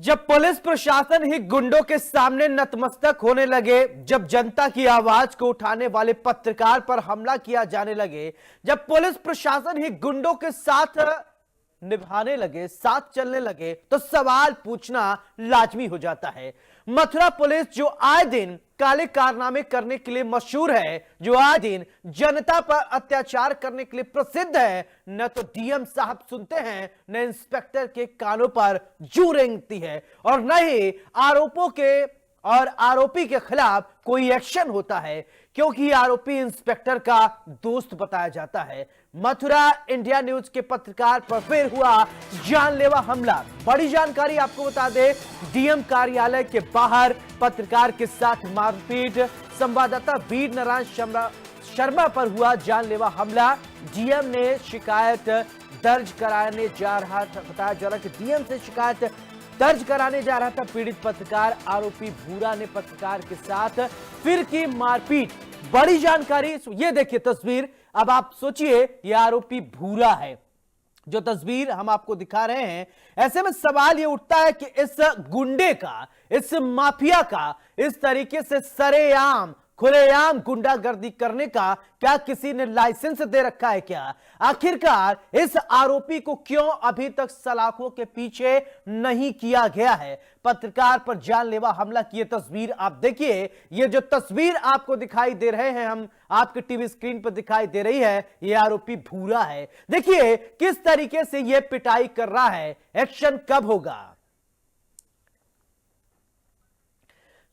जब पुलिस प्रशासन ही गुंडों के सामने नतमस्तक होने लगे, जब जनता की आवाज को उठाने वाले पत्रकार पर हमला किया जाने लगे, जब पुलिस प्रशासन ही गुंडों के साथ निभाने लगे, साथ चलने लगे, तो सवाल पूछना लाजमी हो जाता है। मथुरा पुलिस जो आए दिन काले कारनामे करने के लिए मशहूर है, जो आए दिन जनता पर अत्याचार करने के लिए प्रसिद्ध है, न तो डीएम साहब सुनते हैं, न इंस्पेक्टर के कानों पर जू रेंगती है, और न ही आरोपों के और आरोपी के खिलाफ कोई एक्शन होता है, क्योंकि आरोपी इंस्पेक्टर का दोस्त बताया जाता है। मथुरा इंडिया न्यूज के पत्रकार पर फिर हुआ जानलेवा हमला। बड़ी जानकारी आपको बता दें, डीएम कार्यालय के बाहर पत्रकार के साथ मारपीट, संवाददाता वीर नारायण शर्मा पर हुआ जानलेवा हमला। डीएम ने शिकायत दर्ज कराने जा रहा था, बताया जा रहा कि डीएम से शिकायत दर्ज कराने जा रहा था पीड़ित पत्रकार। आरोपी भूरा ने पत्रकार के साथ फिर की मारपीट। बड़ी जानकारी, ये देखिए तस्वीर। अब आप सोचिए, ये आरोपी भूरा है, जो तस्वीर हम आपको दिखा रहे हैं। ऐसे में सवाल ये उठता है कि इस गुंडे का, इस माफिया का इस तरीके से सरेआम खुलेआम गुंडागर्दी करने का क्या किसी ने लाइसेंस दे रखा है क्या? आखिरकार इस आरोपी को क्यों अभी तक सलाखों के पीछे नहीं किया गया है? पत्रकार पर जानलेवा हमला की तस्वीर आप देखिए। ये जो तस्वीर आपको दिखाई दे रहे हैं, हम आपके टीवी स्क्रीन पर दिखाई दे रही है, ये आरोपी भूरा है। देखिए किस तरीके से ये पिटाई कर रहा है। एक्शन कब होगा?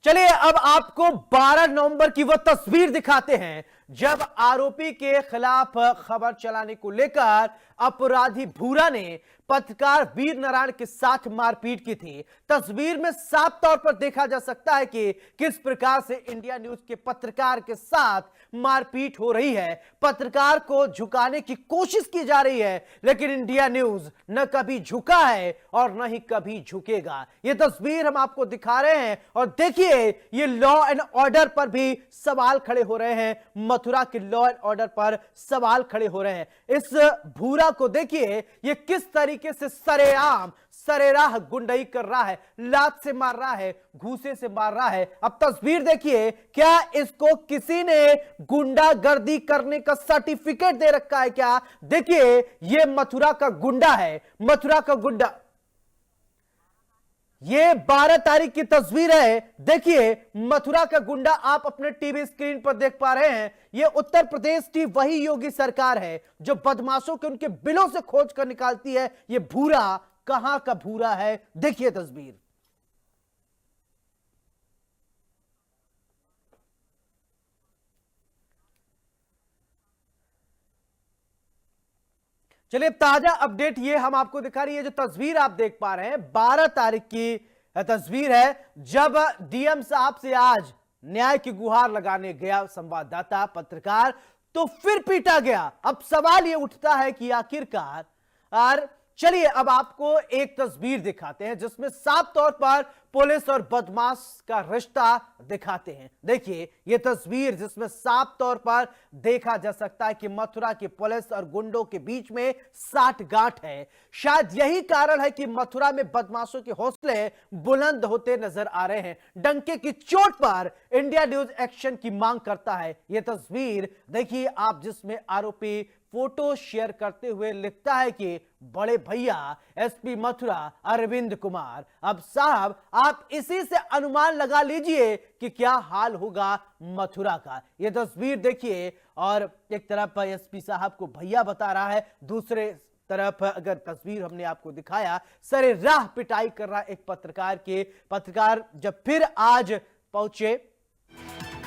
चलिए अब आपको 12 नवंबर की वह तस्वीर दिखाते हैं जब आरोपी के खिलाफ खबर चलाने को लेकर अपराधी भूरा ने पत्रकार वीर नारायण के साथ मारपीट की थी। तस्वीर में साफ तौर पर देखा जा सकता है कि किस प्रकार से इंडिया न्यूज के पत्रकार के साथ मारपीट हो रही है। पत्रकार को झुकाने की कोशिश की जा रही है, लेकिन इंडिया न्यूज न कभी झुका है और न ही कभी झुकेगा। ये तस्वीर हम आपको दिखा रहे हैं और देखिए, ये लॉ एंड ऑर्डर पर भी सवाल खड़े हो रहे हैं। मथुरा के लॉ एंड ऑर्डर पर सवाल खड़े हो रहे हैं। इस भूरा को देखिए, ये किस तरीके से सरेआम सरेराह गुंडई कर रहा है, लात से मार रहा है, घूसे से मार रहा है। अब तस्वीर देखिए, क्या इसको किसी ने गुंडागर्दी करने का सर्टिफिकेट दे रखा है क्या? देखिए, ये मथुरा का गुंडा है, मथुरा का गुंडा। ये 12 तारीख की तस्वीर है। देखिए, मथुरा का गुंडा आप अपने टीवी स्क्रीन पर देख पा रहे हैं। ये उत्तर प्रदेश की वही योगी सरकार है जो बदमाशों के उनके बिलों से खोज कर निकालती है। ये भूरा कहां का भूरा है, देखिए तस्वीर। चलिए ताजा अपडेट ये हम आपको दिखा रही है। जो तस्वीर आप देख पा रहे हैं 12 तारीख की तस्वीर है, जब डीएम साहब से आज न्याय की गुहार लगाने गया संवाददाता पत्रकार, तो फिर पीटा गया। अब सवाल ये उठता है कि आखिरकार, और चलिए अब आपको एक तस्वीर दिखाते हैं जिसमें साफ तौर पर पुलिस और बदमाश का रिश्ता दिखाते हैं। देखिए यह तस्वीर जिसमें साफ तौर पर देखा जा सकता है कि मथुरा की पुलिस और गुंडों के बीच में साठगांठ है। शायद यही कारण है कि मथुरा में बदमाशों के हौसले बुलंद होते नजर आ रहे हैं। डंके की चोट पर इंडिया न्यूज एक्शन की मांग करता है। यह तस्वीर देखिए आप, जिसमें आरोपी फोटो शेयर करते हुए लिखता है कि बड़े भैया एसपी मथुरा अरविंद कुमार। अब साहब आप इसी से अनुमान लगा लीजिए कि क्या हाल होगा मथुरा का। यह तस्वीर देखिए, और एक तरफ एसपी साहब को भैया बता रहा है, दूसरे तरफ अगर तस्वीर हमने आपको दिखाया, सरेराह पिटाई कर रहा एक पत्रकार के। पत्रकार जब फिर आज पहुंचे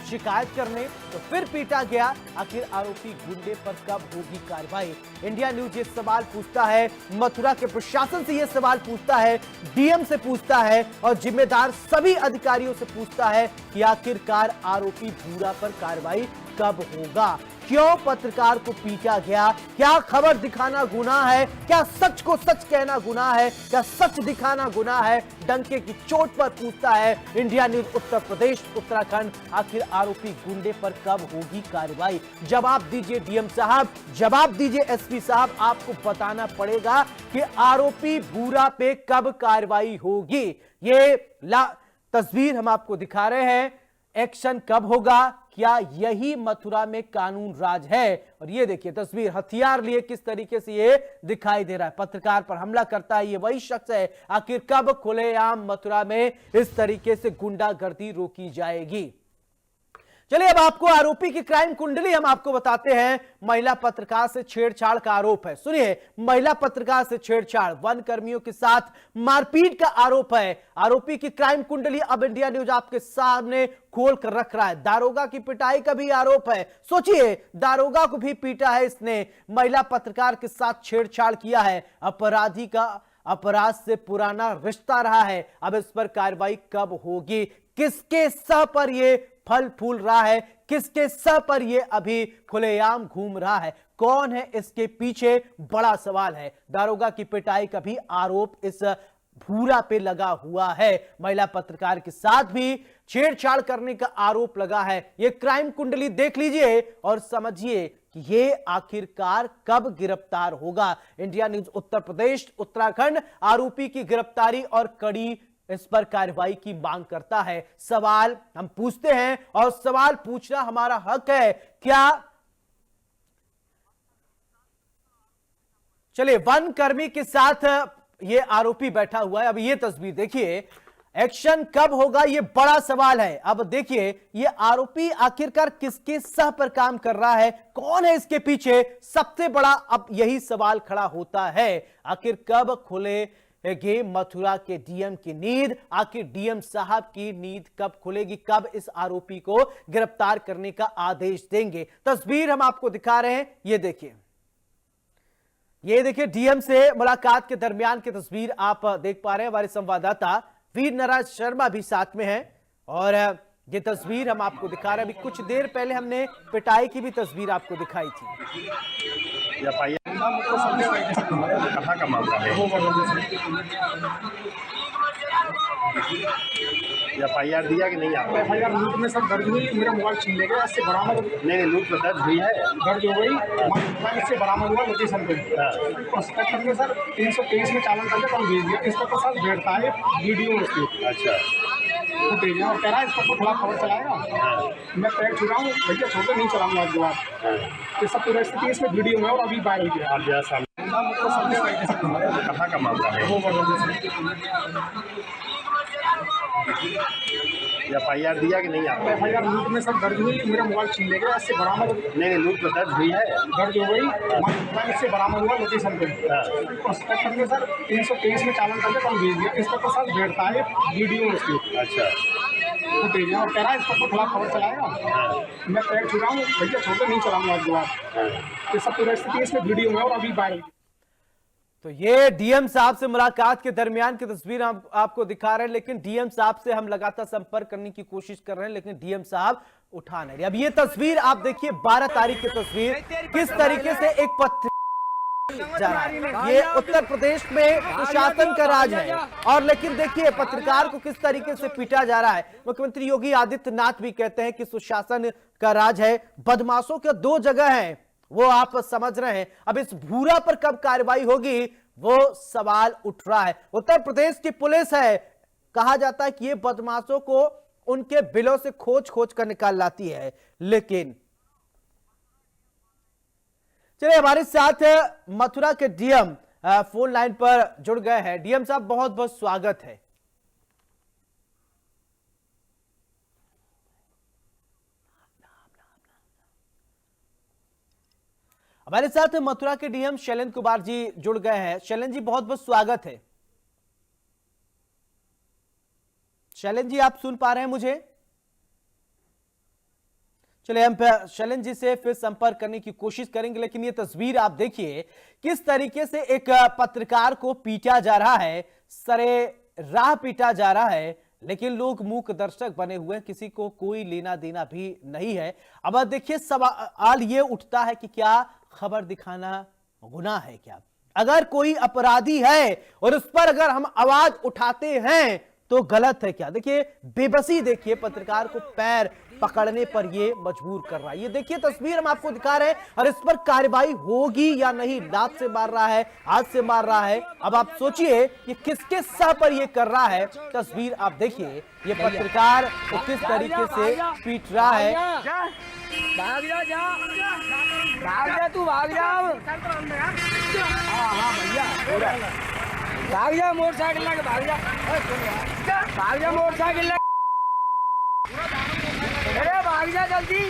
शिकायत करने, तो फिर पीटा गया। आखिर आरोपी गुंडे पर कब होगी कार्रवाई? इंडिया न्यूज ये सवाल पूछता है, मथुरा के प्रशासन से ये सवाल पूछता है, डीएम से पूछता है और जिम्मेदार सभी अधिकारियों से पूछता है कि आखिरकार आरोपी भूरा पर कार्रवाई कब होगा? क्यों पत्रकार को पीटा गया, क्या खबर दिखाना गुनाह है, क्या सच को सच कहना गुनाह है, क्या सच दिखाना गुनाह है, डंके की चोट पर पूछता है इंडिया न्यूज उत्तर प्रदेश उत्तराखंड। आखिर आरोपी गुंडे पर कब होगी कार्रवाई? जवाब दीजिए डीएम साहब, जवाब दीजिए एसपी साहब, आपको बताना पड़ेगा कि आरोपी भूरा पे कब कार्रवाई होगी। ये तस्वीर हम आपको दिखा रहे हैं, एक्शन कब होगा, क्या यही मथुरा में कानून राज है? और ये देखिए तस्वीर, हथियार लिए किस तरीके से ये दिखाई दे रहा है, पत्रकार पर हमला करता है ये वही शख्स है। आखिर कब खुलेआम मथुरा में इस तरीके से गुंडागर्दी रोकी जाएगी? चलिए अब आपको आरोपी की क्राइम कुंडली हम आपको बताते हैं। महिला पत्रकार से छेड़छाड़ का आरोप है, सुनिए, महिला पत्रकार से छेड़छाड़, वन कर्मियों के साथ मारपीट का आरोप है। आरोपी की क्राइम कुंडली अब इंडिया न्यूज आपके सामने खोल कर रख रहा है। दारोगा की पिटाई का भी आरोप है, सोचिए, दारोगा को भी पीटा है इसने, महिला पत्रकार के साथ छेड़छाड़ किया है। अपराधी का अपराध से पुराना रिश्ता रहा है, अब इस पर कार्रवाई कब होगी? किसके सह पर ये फल फूल रहा है, किसके सह पर ये अभी खुलेआम घूम रहा है, कौन है इसके पीछे, बड़ा सवाल है। दारोगा की पिटाई का भी आरोप इस भूरा पे लगा हुआ है। महिला पत्रकार के साथ भी छेड़छाड़ करने का आरोप लगा है। ये क्राइम कुंडली देख लीजिए और समझिए कि ये आखिरकार कब गिरफ्तार होगा। इंडिया न्यूज उत्तर प्रदेश उत्तराखंड आरोपी की गिरफ्तारी और कड़ी इस पर कार्रवाई की मांग करता है। सवाल हम पूछते हैं और सवाल पूछना हमारा हक है। क्या चलिए, वन कर्मी के साथ ये आरोपी बैठा हुआ है। अब ये तस्वीर देखिए, एक्शन कब होगा ये बड़ा सवाल है। अब देखिए ये आरोपी आखिरकार किसके सह पर काम कर रहा है, कौन है इसके पीछे, सबसे बड़ा अब यही सवाल खड़ा होता है। आखिर कब खुलेगी मथुरा के डीएम की नींद, आखिर डीएम साहब की नींद कब खुलेगी, कब इस आरोपी को गिरफ्तार करने का आदेश देंगे? तस्वीर हम आपको दिखा रहे हैं, ये देखिए डीएम से मुलाकात के दरमियान की तस्वीर आप देख पा रहे हैं। हमारे संवाददाता वीर नारायण शर्मा भी साथ में हैं और ये तस्वीर हम आपको दिखा रहे हैं। अभी कुछ देर पहले हमने पिटाई की भी तस्वीर आपको दिखाई थी। कहाँ का मामला है? FIR दिया कि नहीं? आपको FIR लूट में सब दर्ज हुई, मेरा मोबाइल छीन ले गया, इससे बरामद नहीं लूट तो दर्ज हुई है, दर्ज हो गई, मोबाइल इससे बरामद हुआ लोकेशन पे। इंस्पेक्टर ने सर 323 में चालान करके कल भेज दिया। इंस्पेक्टर साहब भेजता है वीडियो उसकी, अच्छा फुटेज और कह रहा है इंस्पेक्टर खिलाफ खबर चलाएगा। मैं पैर छुड़ा हूँ, भैया छोड़ नहीं चलाऊंगा आज के बाद। ये सब पूरा स्थिति इसमें वीडियो में और अभी वायरल किया। आप जरा सामने कहाँ का मामला है? FIR दिया कि नहीं? आपको FIR लूट में सब दर्ज हुई, मेरा मोबाइल छीन ले गया, इससे बरामद नहीं लूट तो दर्ज हुई है, दर्ज हो गई, मोबाइल इससे बरामद हुआ लोकेशन पे। इंस्पेक्टर ने सर 323 में चालान करके कल भेज दिया। इंस्पेक्टर साहब भेजता है वीडियो उसकी, अच्छा फुटेज और कह रहा है इंस्पेक्टर खिलाफ खबर चलाएगा। मैं पैर छुड़ा हूँ, भैया छोड़ नहीं चलाऊंगा आज के बाद। ये सब पूरा स्थिति इसमें वीडियो में और अभी वायरल। तो ये डीएम साहब से मुलाकात के दरमियान की तस्वीर हम आपको दिखा रहे हैं, लेकिन डीएम साहब से हम लगातार संपर्क करने की कोशिश कर रहे हैं, लेकिन डीएम साहब उठा नहीं रहे। अब ये तस्वीर आप देखिए, 12 तारीख की तस्वीर, किस तरीके से एक पत्र जा रहा है। ये उत्तर प्रदेश में प्रशासन का राज है और लेकिन देखिए पत्रकार को किस तरीके से पीटा जा रहा है। मुख्यमंत्री योगी आदित्यनाथ भी कहते हैं कि सुशासन का राज है, बदमाशों के 2 जगह हैं, वो आप समझ रहे हैं। अब इस भूरा पर कब कार्रवाई होगी वो सवाल उठ रहा है। उत्तर प्रदेश की पुलिस है, कहा जाता है कि ये बदमाशों को उनके बिलों से खोज खोज कर निकाल लाती है। लेकिन चलिए हमारे साथ मथुरा के डीएम फोन लाइन पर जुड़ गए हैं। डीएम साहब बहुत बहुत स्वागत है। हमारे साथ मथुरा के डीएम शैलेंद्र कुमार जी जुड़ गए हैं। शैलेंद्र जी बहुत बहुत स्वागत है। शैलेंद्र जी आप सुन पा रहे हैं मुझे? चलिए हम शैलेंद्र जी से फिर संपर्क करने की कोशिश करेंगे, लेकिन ये तस्वीर आप देखिए किस तरीके से एक पत्रकार को पीटा जा रहा है, सरे राह पीटा जा रहा है, लेकिन लोग मूक दर्शक बने हुए हैं, किसी को कोई लेना देना भी नहीं है। अब देखिए सवाल ये उठता है कि क्या खबर दिखाना गुनाह है क्या? अगर कोई अपराधी है और उस पर अगर हम आवाज उठाते हैं तो गलत है क्या? देखिए बेबसी, देखिए पत्रकार को पैर पकड़ने पर ये मजबूर कर रहा है। ये देखिए तस्वीर हम आपको दिखा रहे हैं और इस पर कार्रवाई होगी या नहीं। लात से मार रहा है, हाथ से मार रहा है। अब आप सोचिए ये किसके सह पर ये कर रहा है। तस्वीर आप देखिए, ये पत्रकार को किस तरीके से पीट रहा है। भाग जा भाग जा, तू भाग जा। हाँ भैया भाग जा, मोटरसाइकिल लेके भाग जा मोटरसाइकिल लेके। अरे भाग जा जल्दी,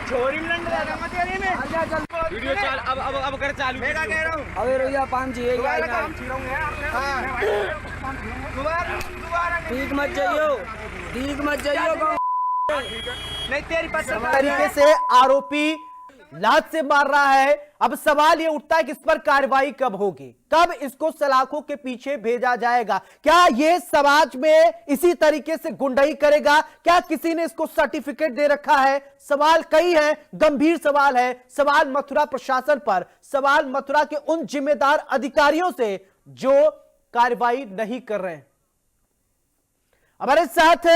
छोरी मिलन वीडियो चाल अब कर चालू। मैं क्या कह रहा हूँ, अबे रोया पान चाहिए ठीक मत जाइयो नहीं तेरी तरीके से आरोपी लात से मार रहा है। अब सवाल यह उठता है कि इस पर कार्रवाई कब होगी, कब इसको सलाखों के पीछे भेजा जाएगा? क्या यह समाज में इसी तरीके से गुंडाई करेगा? क्या किसी ने इसको सर्टिफिकेट दे रखा है? सवाल कई हैं, गंभीर सवाल है। सवाल मथुरा प्रशासन पर, सवाल मथुरा के उन जिम्मेदार अधिकारियों से जो कार्रवाई नहीं कर रहे हैं। हमारे साथ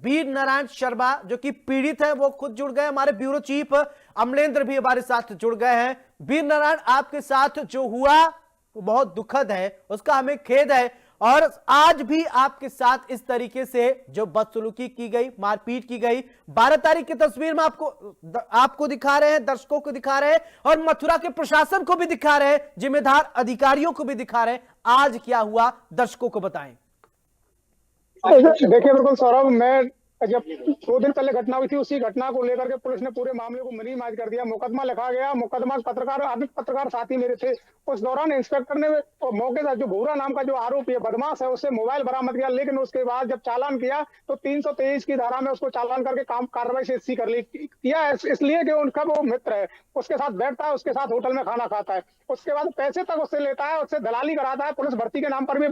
वीर नारायण शर्मा जो कि पीड़ित है, वो खुद जुड़ गए। हमारे ब्यूरो चीफ अमलेंद्र भी हमारे साथ जुड़ गए हैं। वीर नारायण, आपके साथ जो हुआ वो बहुत दुखद है, उसका हमें खेद है। और आज भी आपके साथ इस तरीके से जो बदसलूकी की गई, मारपीट की गई, 12 तारीख की तस्वीर में आपको दिखा रहे हैं, दर्शकों को दिखा रहे हैं और मथुरा के प्रशासन को भी दिखा रहे हैं, जिम्मेदार अधिकारियों को भी दिखा रहे हैं। आज क्या हुआ, दर्शकों को बताएं। देखिए बिल्कुल सौरभ, मैं जब 2 दिन पहले घटना हुई थी, उसी घटना को लेकर के पुलिस ने पूरे मामले को मिनीमाइज कर दिया। मुकदमा लिखा गया, मुकदमा पत्रकार साथी मेरे थे। उस दौरान इंस्पेक्टर ने मौके से जो भूरा नाम का जो आरोपी है, बदमाश है, उससे मोबाइल बरामद किया। लेकिन उसके बाद जब चालान किया तो 323 की धारा में उसको चालान करके कार्रवाई से किया इसलिए कि उनका वो मित्र है, उसके साथ बैठता है, उसके साथ होटल में खाना खाता है, उसके बाद पैसे तक उससे लेता है, उससे दलाली कराता है। पुलिस भर्ती के नाम पर भी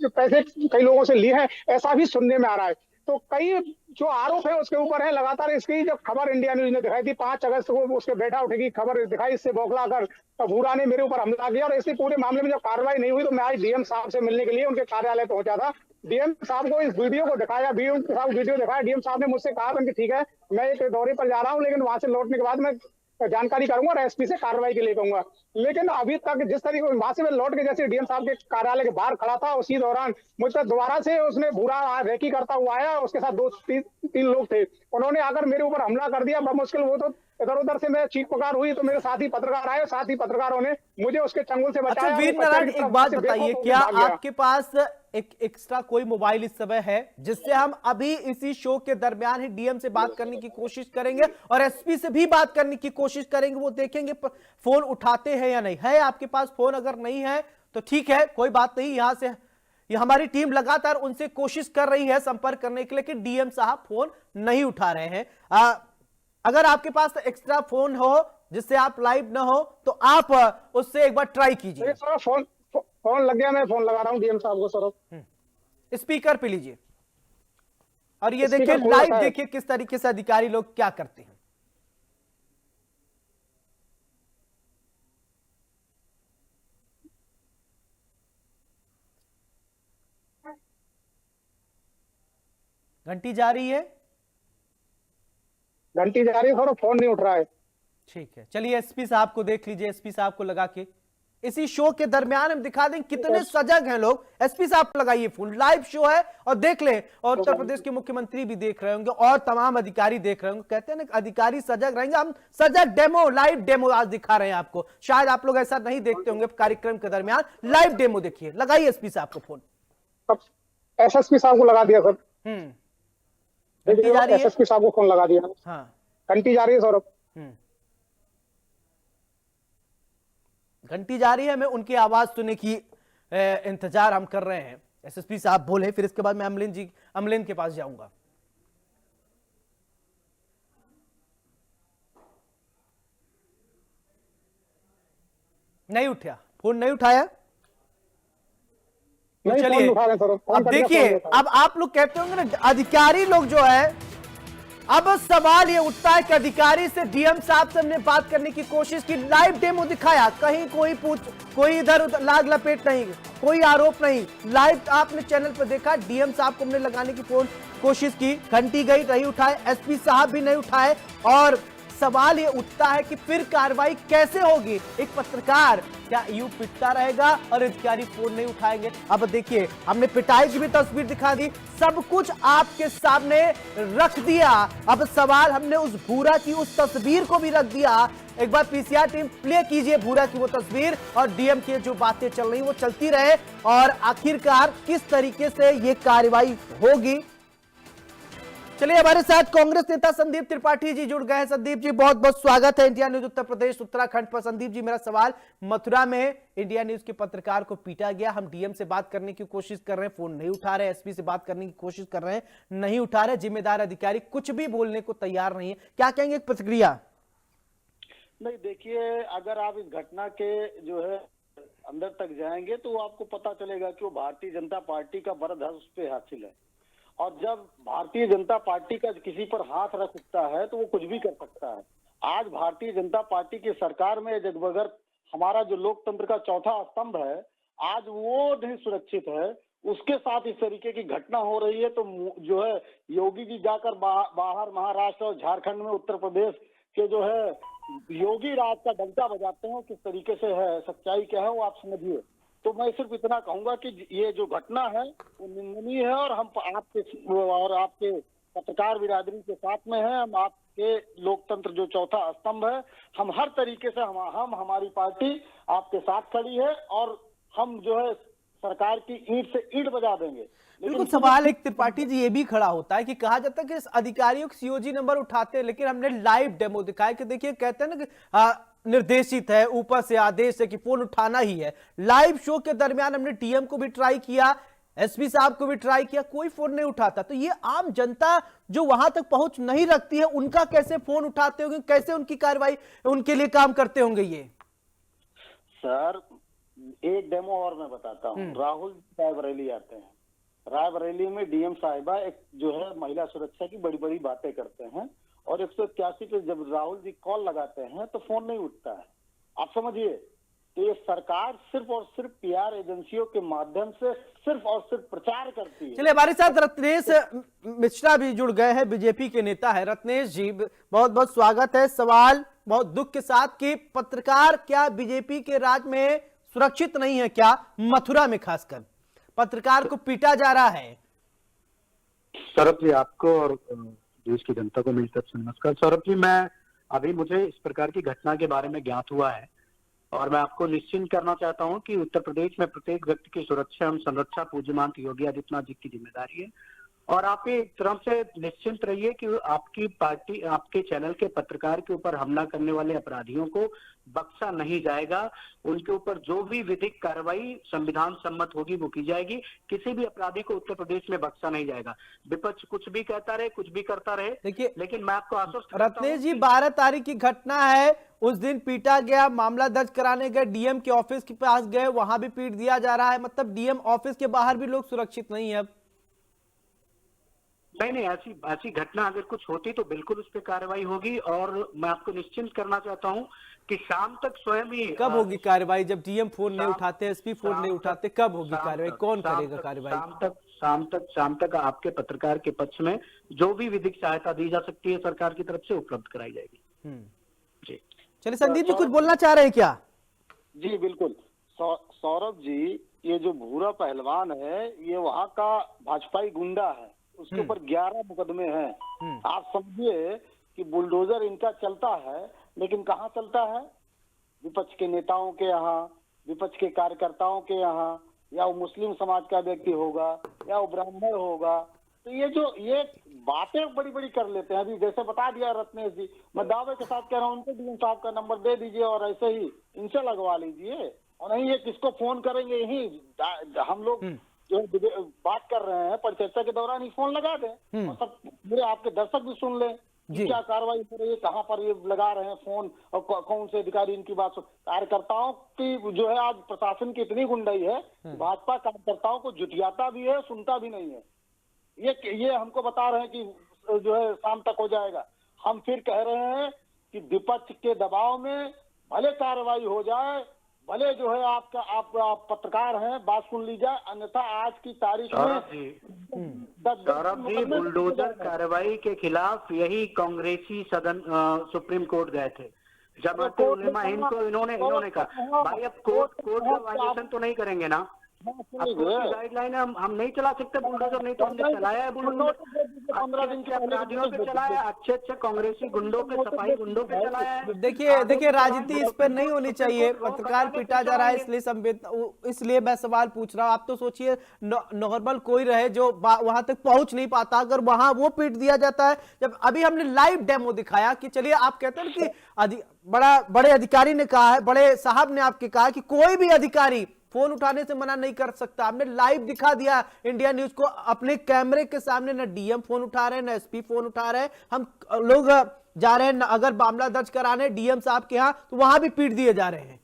पैसे कई लोगों से लिए हैं, ऐसा भी सुनने में आ रहा है। तो कई जो आरोप है उसके ऊपर है। लगातार इसकी जो खबर इंडिया न्यूज ने दिखाई थी, 5 अगस्त को उसके बेटा उठेगी खबर दिखाई, इससे बौखलाकर भूरा ने मेरे ऊपर हमला किया। और इसी पूरे मामले में जब कार्रवाई नहीं हुई तो मैं आज डीएम साहब से मिलने के लिए उनके कार्यालय पहुंचा था। डीएम साहब को इस वीडियो को दिखाया, वीडियो दिखाया। डीएम साहब ने मुझसे कहा कि ठीक है, मैं एक दौरे पर जा रहा हूँ, लेकिन वहां से लौटने के बाद मैं जानकारी करूंगा और एसपी से कार्रवाई के लिए कहूंगा। लेकिन अभी तक जिस तरीके वहां से मैं लौट के जैसे डीएम साहब के कार्यालय के बाहर खड़ा था, उसी दौरान मुझ पर दोबारा से उसने बुरा रेकी करता हुआ आया। उसके साथ 2-3 लोग थे, उन्होंने आकर मेरे ऊपर हमला कर दिया। मुश्किल वो तो इधर उधर से मैं चीख पुकार हुई तो मेरे साथी पत्रकार आए, साथी पत्रकारों ने मुझे उसके चंगुल से बचाया। अच्छा वीर नारायण, एक बात बताइए, क्या आपके पास एक एक्स्ट्रा कोई मोबाइल इस समय है जिससे हम अभी इसी शो के दरमियान ही डीएम से बात करने की कोशिश करेंगे और एसपी से भी बात करने की कोशिश करेंगे, वो देखेंगे फोन उठाते हैं या नहीं? है आपके पास फोन? अगर नहीं है तो ठीक है, कोई बात नहीं। यहां से ये हमारी टीम लगातार उनसे कोशिश कर रही है संपर्क करने के लिए, लेकिन डीएम साहब फोन नहीं उठा रहे हैं। अगर आपके पास एक्स्ट्रा फोन हो जिससे आप लाइव ना हो तो आप उससे एक बार ट्राई कीजिए। फोन लग गया, मैं फोन लगा रहा हूँ डीएम साहब को। सर स्पीकर पे लीजिए और ये देखिए लाइव, देखिए किस तरीके से अधिकारी लोग क्या करते हैं। घंटी जा रही है, घंटी जा रही है, थोड़ा फोन नहीं उठ रहा है। ठीक है, चलिए एसपी साहब को देख लीजिए। एसपी साहब को लगा के इसी शो के दरमियान हम दिखा दें कितने सजग हैं लोग। एसपी साहब को लगाइए फोन, लाइव शो है और देख ले। और उत्तर प्रदेश के मुख्यमंत्री भी देख रहे होंगे और तमाम अधिकारी देख रहे होंगे। कहते हैं ना अधिकारी सजग रहेंगे, हम सजग डेमो, लाइव डेमो आज दिखा रहे हैं आपको। शायद आप लोग ऐसा नहीं देखते होंगे कार्यक्रम के दरमियान, लाइव डेमो देखिए। लगाइए एसपी साहब को फोन। एसएसपी साहब को लगा दिया सर। घंटी जा रही है, एसएसपी साहब को फोन लगा दिया। हाँ घंटी जा रही है सौरभ। घंटी जा रही है, मैं उनकी आवाज सुनने की इंतजार हम कर रहे हैं। एसएसपी साहब बोले, फिर इसके बाद मैं अमलेन के पास जाऊंगा। नहीं उठा फोन, नहीं उठाया। नहीं, फोन चलिए उठा रहे सर, फोन अब करके देखिए, फोन उठा रहे। अब आप लोग कहते होंगे ना अधिकारी लोग जो है, अब सवाल ये उठता है कि अधिकारी से डीएम साहब से हमने बात करने की कोशिश की, लाइव डेमो दिखाया, कहीं कोई इधर उधर लाग लपेट नहीं, कोई आरोप नहीं, लाइव आपने चैनल पर देखा, डीएम साहब को हमने लगाने की कोशिश की, घंटी गई नहीं उठाए, एसपी साहब भी नहीं उठाए, और सवाल ये उठता है कि फिर कार्रवाई कैसे होगी। एक पत्रकार क्या यूं पिटता रहेगा और अधिकारी फोन नहीं उठाएंगे? अब देखिए, हमने पिटाई की भी तस्वीर दिखा दी, सब कुछ आपके सामने रख दिया। अब सवाल, हमने उस भूरा की उस तस्वीर को भी रख दिया। एक बार पीसीआर टीम प्ले कीजिए भूरा की वो तस्वीर, और डीएम की जो बातें चल रही वो चलती रहे, और आखिरकार किस तरीके से ये कार्रवाई होगी। चलिए, हमारे साथ कांग्रेस नेता संदीप त्रिपाठी जी जुड़ गए हैं। संदीप जी, बहुत बहुत स्वागत है इंडिया न्यूज उत्तर प्रदेश उत्तराखंड पर। संदीप जी, मेरा सवाल, मथुरा में इंडिया न्यूज के पत्रकार को पीटा गया, हम डीएम से बात करने की कोशिश कर रहे हैं, फोन नहीं उठा रहे, एसपी से बात करने की कोशिश कर रहे हैं, नहीं उठा रहे, जिम्मेदार अधिकारी कुछ भी बोलने को तैयार नहीं है, क्या कहेंगे एक प्रतिक्रिया? नहीं, देखिए, अगर आप इस घटना के जो है अंदर तक जाएंगे तो आपको पता चलेगा कि वो भारतीय जनता पार्टी का वरद उस पे हासिल है, और जब भारतीय जनता पार्टी का किसी पर हाथ रख सकता है तो वो कुछ भी कर सकता है। आज भारतीय जनता पार्टी की सरकार में जगबगर हमारा जो लोकतंत्र का चौथा स्तंभ है, आज वो नहीं सुरक्षित है, उसके साथ इस तरीके की घटना हो रही है, तो जो है योगी जी जाकर बाहर महाराष्ट्र और झारखंड में, उत्तर प्रदेश के जो है योगी राज का डंका बजाते हैं, किस तरीके से है, सच्चाई क्या है वो आप समझिए। तो मैं सिर्फ इतना कहूंगा कि ये जो घटना है वो निंदनीय है, और हम आपके पत्रकार बिरादरी के साथ में हैं, हम आपके लोकतंत्र जो चौथा स्तंभ है, हम हर तरीके से हमारी पार्टी आपके साथ खड़ी है, और हम जो है सरकार की ईंट से ईंट बजा देंगे। बिल्कुल, सवाल एक त्रिपाठी जी ये भी खड़ा होता है कि कहा जाता है कि अधिकारियों के सीओजी नंबर उठाते हैं, लेकिन हमने लाइव डेमो दिखाया कि देखिए, कहते हैं ना कि निर्देशित है, ऊपर से आदेश है कि फोन उठाना ही है। लाइव शो के दरमियान हमने डीएम को भी ट्राई किया, एसपी साहब को भी ट्राई किया, कोई फोन नहीं उठाता। तो ये आम जनता जो वहां तक पहुंच नहीं रखती है, उनका कैसे फोन उठाते होंगे, कैसे उनकी कार्रवाई उनके लिए काम करते होंगे? ये सर, एक डेमो और मैं बताता हूँ। राहुल रायबरेली आते हैं, रायबरेली में डीएम साहिबा एक जो है महिला सुरक्षा की बड़ी बड़ी बातें करते हैं, और 181 पे जब राहुल जी कॉल लगाते हैं तो फोन नहीं उठता है। आप समझिए, तो ये सरकार सिर्फ और सिर्फ पीआर एजेंसियों के माध्यम से सिर्फ और सिर्फ प्रचार करती है। चलिए, हमारे साथ रत्नेश मिश्रा भी जुड़ गए हैं, बीजेपी के नेता है। रत्नेश जी, बहुत बहुत स्वागत है। सवाल बहुत दुख के साथ कि पत्रकार क्या बीजेपी के राज में सुरक्षित नहीं है क्या? मथुरा में खासकर पत्रकार को पीटा जा रहा है। सौरभ जी, आपको और देश की जनता को मेरी तरफ से नमस्कार। सौरभ जी, अभी मुझे इस प्रकार की घटना के बारे में ज्ञात हुआ है, और मैं आपको निश्चिंत करना चाहता हूं कि उत्तर प्रदेश में प्रत्येक व्यक्ति की सुरक्षा एवं संरक्षा पूज्यमान योगी आदित्यनाथ जी की जिम्मेदारी है, और आप एक तरफ से निश्चिंत रहिए कि आपकी पार्टी, आपके चैनल के पत्रकार के ऊपर हमला करने वाले अपराधियों को बख्शा नहीं जाएगा। उनके ऊपर जो भी विधिक कार्रवाई संविधान सम्मत होगी वो की जाएगी। किसी भी अपराधी को उत्तर प्रदेश में बख्शा नहीं जाएगा। विपक्ष कुछ भी कहता रहे, कुछ भी करता रहे, देखिए, लेकिन मैं आपको आश्वस्त रत्नेश जी, 12 तारीख की घटना है, उस दिन पीटा गया, मामला दर्ज कराने गए, डीएम के ऑफिस के पास गए, वहां भी पीट दिया जा रहा है। मतलब डीएम ऑफिस के बाहर भी लोग सुरक्षित नहीं है अब। नहीं, ऐसी घटना अगर कुछ होती तो बिल्कुल उस पर कार्रवाई होगी, और मैं आपको निश्चिंत करना चाहता हूं कि शाम तक स्वयं ही। कब होगी कार्रवाई? जब डीएम फोन नहीं उठाते, एसपी फोन नहीं उठाते, कब होगी कार्रवाई? कौन करेगा कार्रवाई? शाम तक आपके पत्रकार के पक्ष में जो भी विधिक सहायता दी जा सकती है सरकार की तरफ से उपलब्ध कराई जाएगी। जी, चलिए, संदीप जी कुछ बोलना चाह रहे हैं क्या? जी बिल्कुल। सौरभ जी, ये जो भूरा पहलवान है, ये वहाँ का भाजपाई गुंडा है, उसके ऊपर 11 मुकदमे हैं। आप समझिए कि बुलडोजर इनका चलता है, लेकिन कहाँ चलता है? विपक्ष के नेताओं के यहाँ, विपक्ष के कार्यकर्ताओं के यहाँ, या वो मुस्लिम समाज का व्यक्ति होगा, या वो ब्राह्मण होगा। तो ये बातें बड़ी बड़ी कर लेते हैं। अभी जैसे बता दिया रत्नेश जी, मैं दावे के साथ कह रहा हूँ, उनको डीएम साहब का नंबर दे दीजिए और ऐसे ही इनसे लगवा लीजिए, और नहीं ये किसको फोन करेंगे, यही हम लोग जो बात कर रहे हैं परिचर्चा के दौरान ही फोन लगा दें, और सब पूरे आपके दर्शक भी सुन लें। कि क्या कार्रवाई हो रही है, कहाँ पर ये लगा रहे हैं फोन और कौन से अधिकारी इनकी बात सुन। कार्यकर्ताओं की जो है आज प्रशासन की इतनी गुंडाई है, भाजपा कार्यकर्ताओं को जुटियाता भी है, सुनता भी नहीं है। ये हमको बता रहे हैं कि जो है शाम तक हो जाएगा। हम फिर कह रहे हैं कि विपक्ष के दबाव में भले कार्रवाई हो जाए, भले जो है आप पत्रकार हैं, बात सुन लीजिए, अन्यथा आज की तारीख में सौरभ जी बुलडोजर कार्रवाई के खिलाफ यही कांग्रेसी सदन सुप्रीम कोर्ट गए थे। जमात उलेमा इनको इन्होंने कहा भाई अब कोर्ट का वायलेशन तो नहीं करेंगे ना, गाइडलाइन हम नहीं चला सकते बुलडोजर, नहीं तो हमने चलाया है बुलडोजर 15 दिन के अपराधियों पे चलाया, अच्छे कांग्रेसी गुंडों पे, सफाई गुंडों पे चलाया है। देखिए राजनीति इस पर नहीं होनी चाहिए। पत्रकार पिटा जा रहा है इसलिए मैं सवाल पूछ रहा हूँ। आप तो सोचिए नॉर्मल कोई रहे जो वहां तक पहुंच नहीं पाता, अगर वहां वो पीट दिया जाता है। जब अभी हमने लाइव डेमो दिखाया कि चलिए आप कहते हैं कि बड़े अधिकारी ने कहा है, बड़े साहब ने आपके कहा कि कोई भी अधिकारी फोन उठाने से मना नहीं कर सकता। हमने लाइव दिखा दिया इंडिया न्यूज को अपने कैमरे के सामने, ना डीएम फोन उठा रहे हैं, ना एसपी फोन उठा रहे हैं। हम लोग जा रहे हैं अगर मामला दर्ज कराने डीएम साहब के यहाँ, तो वहां भी पीट दिए जा रहे हैं।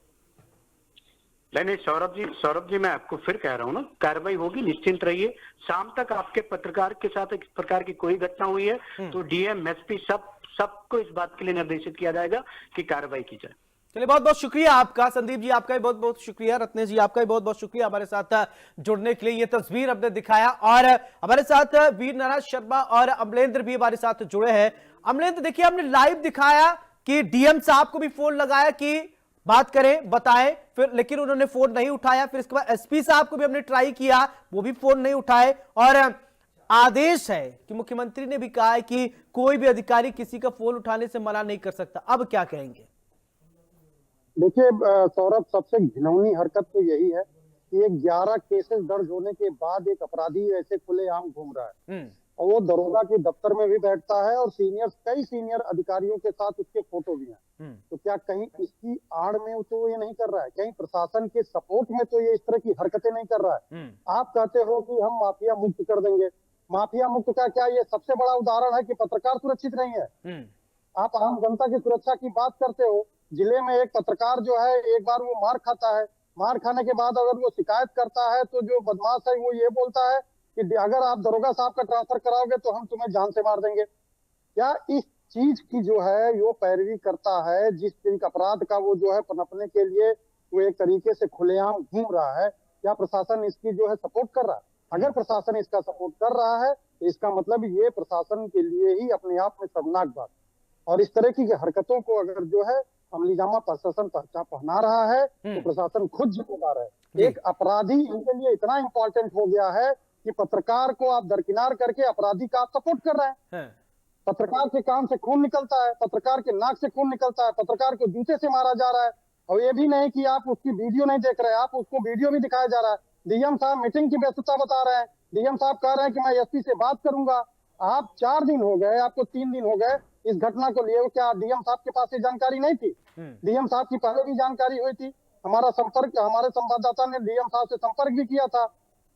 नहीं सौरभ जी मैं आपको फिर कह रहा हूँ ना, कार्रवाई होगी, निश्चिंत रहिए। शाम तक आपके पत्रकार के साथ इस प्रकार की कोई घटना हुई है तो डीएम एसपी सबको इस बात के लिए निर्देशित किया जाएगा कि कार्रवाई की जाए। चलिए बहुत बहुत शुक्रिया आपका संदीप जी, आपका भी बहुत बहुत शुक्रिया। रत्नेश जी आपका भी बहुत बहुत शुक्रिया हमारे साथ जुड़ने के लिए। ये तस्वीर हमने दिखाया और हमारे साथ वीर नारायण शर्मा और अमलेंद्र भी हमारे साथ जुड़े हैं। अमलेंद्र देखिए हमने लाइव दिखाया कि डीएम साहब को भी फोन लगाया कि बात करें, बताएं, फिर लेकिन उन्होंने फोन नहीं उठाया। फिर इसके बाद एसपी साहब को भी हमने ट्राई किया, वो भी फोन नहीं उठाए। और आदेश है कि मुख्यमंत्री ने भी कहा है कि कोई भी अधिकारी किसी का फोन उठाने से मना नहीं कर सकता। अब क्या कहेंगे? देखिए सौरभ, सबसे घिनौनी हरकत तो यही है कि 11 केसेस दर्ज होने के बाद एक अपराधी ऐसे खुलेआम घूम रहा है और वो दरोगा के दफ्तर में भी बैठता है और कई सीनियर अधिकारियों के साथ उसके फोटो भी हैं। तो क्या कहीं इसकी आड़ में तो ये नहीं कर रहा है, कहीं प्रशासन के सपोर्ट में तो ये इस तरह की हरकतें नहीं कर रहा है? आप कहते हो कि हम माफिया मुक्त कर देंगे, माफिया मुक्त का क्या ये सबसे बड़ा उदाहरण है कि पत्रकार सुरक्षित नहीं है। आप आम जनता की सुरक्षा की बात करते हो। जिले में एक पत्रकार जो है, एक बार वो मार खाता है, मार खाने के बाद अगर वो शिकायत करता है तो जो बदमाश है वो ये बोलता है कि अगर आप दरोगा साहब का ट्रांसफर कराओगे तो हम तुम्हें जान से मार देंगे। क्या इस चीज की जो है वो पैरवी करता है, जिस एक अपराध का वो जो है पनपने के लिए वो एक तरीके से खुलेआम घूम रहा है? क्या प्रशासन इसकी जो है सपोर्ट कर रहा है? अगर प्रशासन इसका सपोर्ट कर रहा है तो इसका मतलब ये प्रशासन के लिए ही अपने आप में शर्मनाक बात। और इस तरह की हरकतों को अगर जो है अमली जामा प्रशासन पहना रहा है तो प्रशासन खुद जिम्मेदार है। एक अपराधी इनके लिए इतना इंपॉर्टेंट हो गया है कि पत्रकार को आप दरकिनार करके अपराधी का आप सपोर्ट कर रहे हैं। पत्रकार के कान से खून निकलता है, पत्रकार के नाक से खून निकलता है, पत्रकार को जूते से मारा जा रहा है। और ये भी नहीं कि आप उसकी वीडियो नहीं देख रहे हैं, आप उसको वीडियो भी दिखाया जा रहा है। डीएम साहब मीटिंग की व्यस्तता बता रहे हैं, डीएम साहब कह रहे हैं कि मैं एसपी से बात करूंगा। आप 4 दिन हो गए, आपको 3 दिन हो गए इस घटना को लिए, क्या डीएम साहब के पास ये जानकारी नहीं थी? डीएम साहब की पहले भी जानकारी हुई थी। हमारे संवाददाता ने डीएम साहब से संपर्क भी किया था।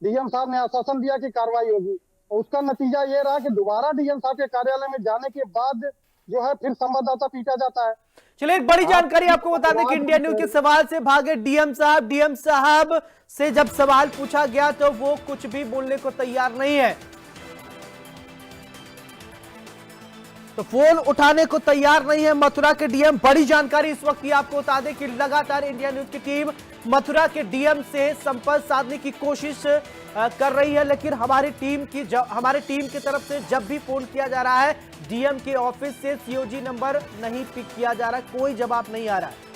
डीएम साहब ने आश्वासन दिया कि कार्रवाई होगी और उसका नतीजा ये रहा कि दोबारा डीएम साहब के कार्यालय में जाने के बाद जो है फिर संवाददाता पीटा जाता है। चलिए एक बड़ी जानकारी आपको बता दें कि इंडिया न्यूज के सवाल से भागे डीएम साहब से जब सवाल पूछा गया तो वो कुछ भी बोलने को तैयार नहीं है, तो फोन उठाने को तैयार नहीं है मथुरा के डीएम। बड़ी जानकारी इस वक्त की आपको बता दें कि लगातार इंडिया न्यूज की टीम मथुरा के डीएम से संपर्क साधने की कोशिश कर रही है, लेकिन हमारी टीम की तरफ से जब भी फोन किया जा रहा है डीएम के ऑफिस से सीओजी नंबर नहीं पिक किया जा रहा, कोई जवाब नहीं आ रहा है।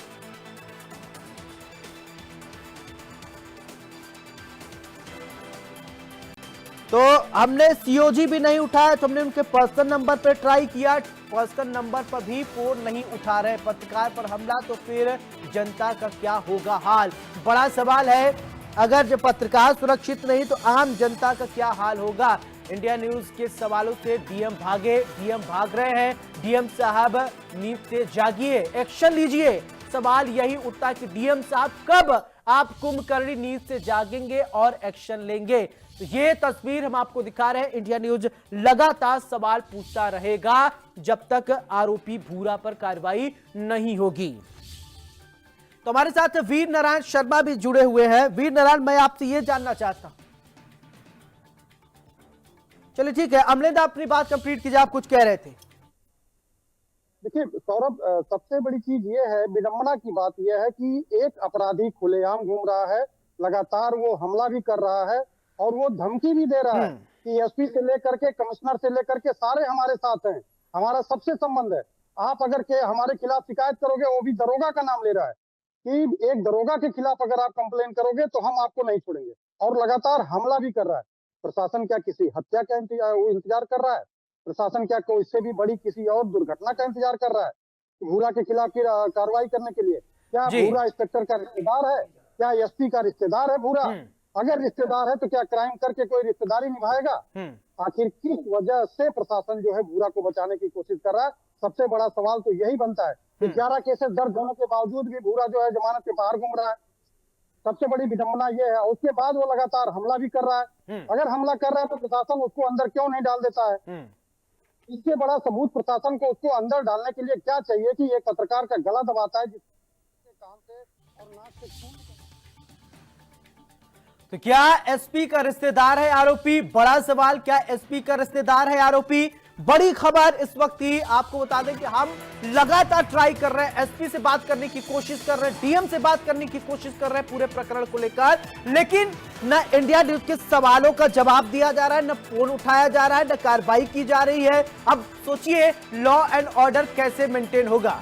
तो हमने सीओजी भी नहीं उठाया, तो हमने उनके पर्सनल नंबर पर ट्राई किया, पर्सनल नंबर पर भी फोन नहीं उठा रहे। पत्रकार पर हमला तो फिर जनता का क्या होगा हाल? बड़ा सवाल है। अगर जो पत्रकार सुरक्षित नहीं तो आम जनता का क्या हाल होगा? इंडिया न्यूज के सवालों से डीएम भाग रहे हैं। डीएम साहब नींद से जागिए, एक्शन लीजिए। सवाल यही उठता है कि डीएम साहब कब आप कुंभकर्णी नींद से जागेंगे और एक्शन लेंगे। तो ये तस्वीर हम आपको दिखा रहे हैं। इंडिया न्यूज लगातार सवाल पूछता रहेगा जब तक आरोपी भूरा पर कार्रवाई नहीं होगी। तो हमारे साथ वीर नारायण शर्मा भी जुड़े हुए हैं। वीर नारायण, मैं आपसे ये जानना चाहता हूं, चलिए ठीक है, अमलेंद्र अपनी बात कंप्लीट कीजिए, आप कुछ कह रहे थे। देखिए सौरभ, सबसे बड़ी चीज ये है, विडंबना की बात यह है कि एक अपराधी खुलेआम घूम रहा है, लगातार वो हमला भी कर रहा है और वो धमकी भी दे रहा है कि एसपी से लेकर के कमिश्नर से लेकर के सारे हमारे साथ हैं, हमारा सबसे संबंध है। आप अगर के हमारे खिलाफ शिकायत करोगे, वो भी दरोगा का नाम ले रहा है कि एक दरोगा के खिलाफ अगर आप कंप्लेन करोगे तो हम आपको नहीं छोड़ेंगे, और लगातार हमला भी कर रहा है। प्रशासन क्या किसी हत्या का इंतजार कर रहा है? प्रशासन क्या कोई इससे भी बड़ी किसी और दुर्घटना का इंतजार कर रहा है भूरा के खिलाफ की कार्रवाई करने के लिए? क्या भूरा इंस्पेक्टर का रिश्तेदार है? क्या एसपी का रिश्तेदार है भूरा? अगर रिश्तेदार है तो क्या क्राइम करके कोई रिश्तेदारी निभाएगा? आखिर किस वजह से प्रशासन जो है भूरा को बचाने की कोशिश कर रहा है? सबसे बड़ा सवाल तो यही बनता है कि 11 केसेस दर्ज होने के बावजूद भी भूरा जो है जमानत के बाहर घूम रहा है। सबसे बड़ी विडंबना यह है। उसके बाद वो लगातार हमला भी कर रहा है। अगर हमला कर रहा है तो प्रशासन उसको अंदर क्यों नहीं डाल देता है? इससे बड़ा सबूत प्रशासन को उसको अंदर डालने के लिए क्या चाहिए कि एक पत्रकार का गला दबाता है जिसके कान से और नाक से खून। तो क्या एसपी का रिश्तेदार है आरोपी? बड़ा सवाल, क्या एसपी का रिश्तेदार है आरोपी? बड़ी खबर इस वक्त ही आपको बता दें कि हम लगातार ट्राई कर रहे हैं, एसपी से बात करने की कोशिश कर रहे हैं, डीएम से बात करने की कोशिश कर रहे हैं पूरे प्रकरण को लेकर, लेकिन न इंडिया न्यूज के सवालों का जवाब दिया जा रहा है, न फोन उठाया जा रहा है, न कार्रवाई की जा रही है। अब सोचिए लॉ एंड ऑर्डर कैसे मेंटेन होगा।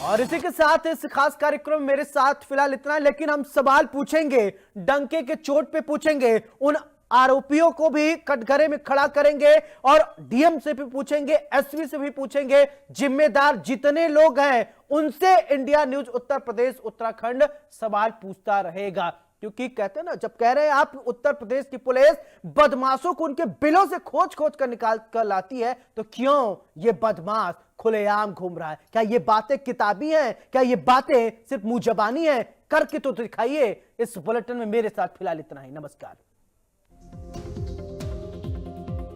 और इसी के साथ इस खास कार्यक्रम में मेरे साथ फिलहाल इतना, लेकिन हम सवाल पूछेंगे, डंके के चोट पे पूछेंगे, उन आरोपियों को भी कटघरे में खड़ा करेंगे और डीएम से भी पूछेंगे, एसपी से भी पूछेंगे, जिम्मेदार जितने लोग हैं उनसे इंडिया न्यूज उत्तर प्रदेश उत्तराखंड सवाल पूछता रहेगा। क्योंकि कहते हैं ना, जब कह रहे हैं आप उत्तर प्रदेश की पुलिस बदमाशों को उनके बिलों से खोज खोज कर निकाल कर लाती है, तो क्यों ये बदमाश खुलेआम घूम रहा है? क्या ये बातें किताबी हैं? क्या ये बातें सिर्फ मुंह जबानी है? करके तो दिखाइए। इस बुलेटिन में मेरे साथ फिलहाल इतना ही। नमस्कार।